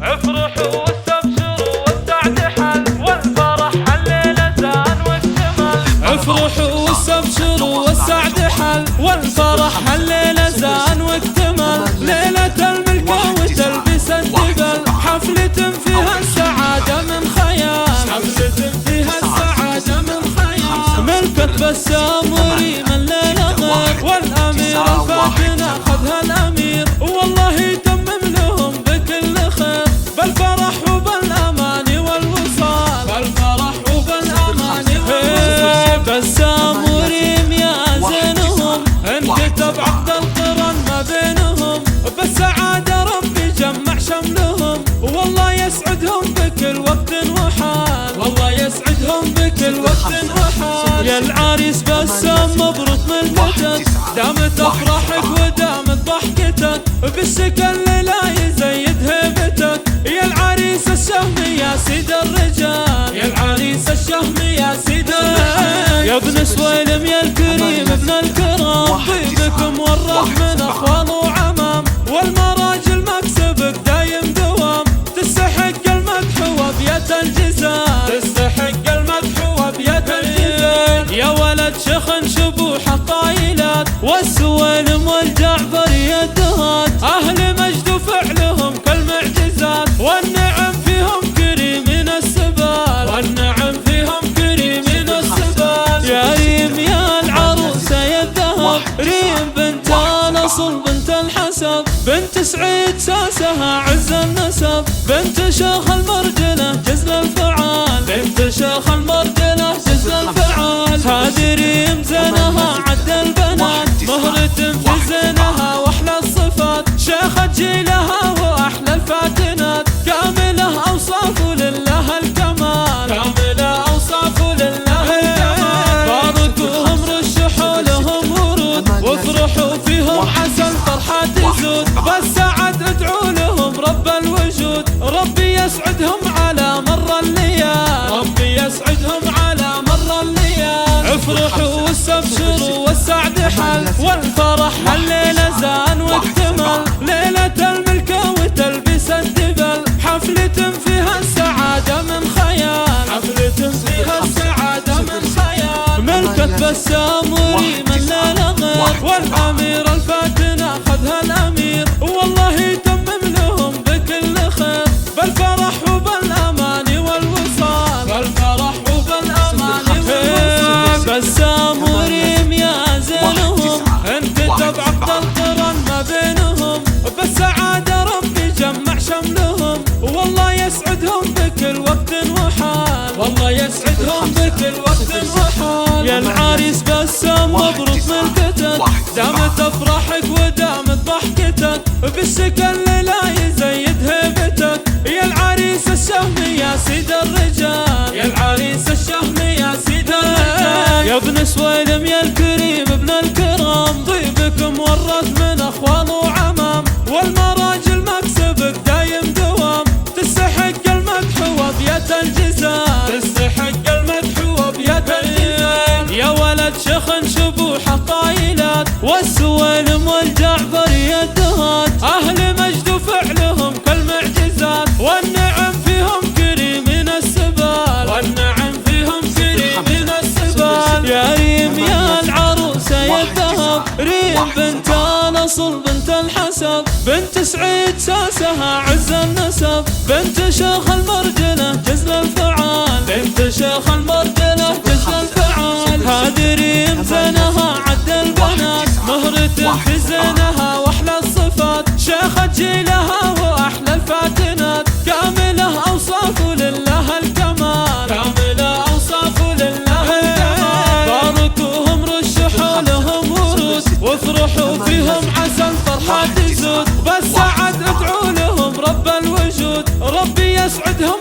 افرحوا واستبشروا والسعد حل والفرح الليلة زان واكتمل. افرحوا واستبشروا والسعد حل والفرح الليلة زان واكتمل. ليلة الملكة وتلبس الدبل، حفلة فيها السعادة من خيال، حفلة فيها السعادة من خيال. ملكة بسام وريم الليلة غير، والأمير الفاتنة خذها الأمير، والله يتمم لهم بكل خير. بالفرح وبالأمان والوصال، بالفرح وبالأمان والوصال. بسام وريم يا زينهم، انكتب عقد القران ما بينهم، بالسعادة ربي جمع شملهم، والله يسعدهم بكل وقت وحال، والله يسعدهم بكل وقت وحال. يا العريس بسام مبروك ملكتك، دامت افراحك ودامت ضحكتك، بالسكن لا يزيد هيبتك. يا العريس الشهم يا سيد الرجال، يا العريس الشهم يا سيد الرجال. يا ابن سويلم يا الكريم ابن الكرام، طيبكم وراه من اخوان وعمام، والمراجل مكسبك دايم دوام، تستحق المدح وابيات الجزال، تستحق المدح وابيات الجزال. يا ولد شخن شبوح الطايلات، والسويلم والجعفر يدهات، اهل مجد وفعلهم كالمعجزات، والنعم فيهم كريمين السبال، والنعم فيهم كريمين السبال. يا ريم يا العروسة يا الذهب، ريم بنت الاصل بنت الحسب، بنت سعيد ساسها عز النسب، بنت شيخ المرجلة جزل الفعال، بنت شيخ المرجلة جزل الفعال. هذه ريم زينها عد البنات، مهرة في زينها واحلى الصفات، شيخة جيلها واحلى الفاتنات، كاملة اوصاف لله الكمال، كاملة اوصاف لله الكمال. باركوهم رشحوا لهم ورود، وافرحوا فيهم عسى الفرحة تزود، بالسعد ادعوا لهم رب الوجود، ربي يسعدهم على مر الليال، ربي يسعدهم على مر الليال. افرحوا واستبشروا والسعد حل والفرح الليلة زان واكتمل. ليلة الملكة وتلبس الدبل، حفلة فيها السعادة من خيال، حفلة فيها السعادة من خيال. ملكة بسام وريم الليلة غير، والأمير الفاتنة خذها الأمير، والله يتمم لهم بكل خير. بالفرح وبالأمان والوصال، بالفرح وبالأمان والوصال. بسام وريم يا زينهم، انكتب عقد القران ما بينهم، بالسعادة ربي جمع شملهم، والله يسعدهم بكل وقت وحال، والله يسعدهم بكل وقت وحال. يا العريس بسام مبروك ملكتك، دامت افراحك ودامت ضحكتك، بالسكن لا يزيد هيبتك. يا العريس الشهم يا سيد الرجال، يا العريس الشهم يا سيد الرجال. يا ابن سويلم يا الكريم ابن الكرام، طيبكم ورث من اخوان وعمام، والمراجل مكسبك دايم دوام، تستحق المدح وابيات الجزال، تستحق المدح وابيات الجزال. يا ولد شخن شبوح الطايلات، والسويلم والجعفر يدهات، اهل مجد وفعلهم كالمعجزات، والنعم فيهم كريمين السبال، والنعم فيهم كريمين السبال. يا ريم يا العروسة يا الذهب، ريم بنت الاصل بنت الحسب، بنت سعيد ساسها عز النسب، بنت شيخ المرجلة جزل الفعال، بنت شيخ المرجلة جزل الفعال. هذه ريم زينها عد البنات، مهرة في زينها واحلى الصفات، شيخة جيلها واحلى الفاتنات، كاملة اوصاف لله الكمال، كاملة اوصاف لله الكمال. باركوهم رشحوا لهم ورود، وافرحوا فيهم عسى الفرحة تزود، بالسعد ادعوا لهم رب الوجود، ربي يسعدهم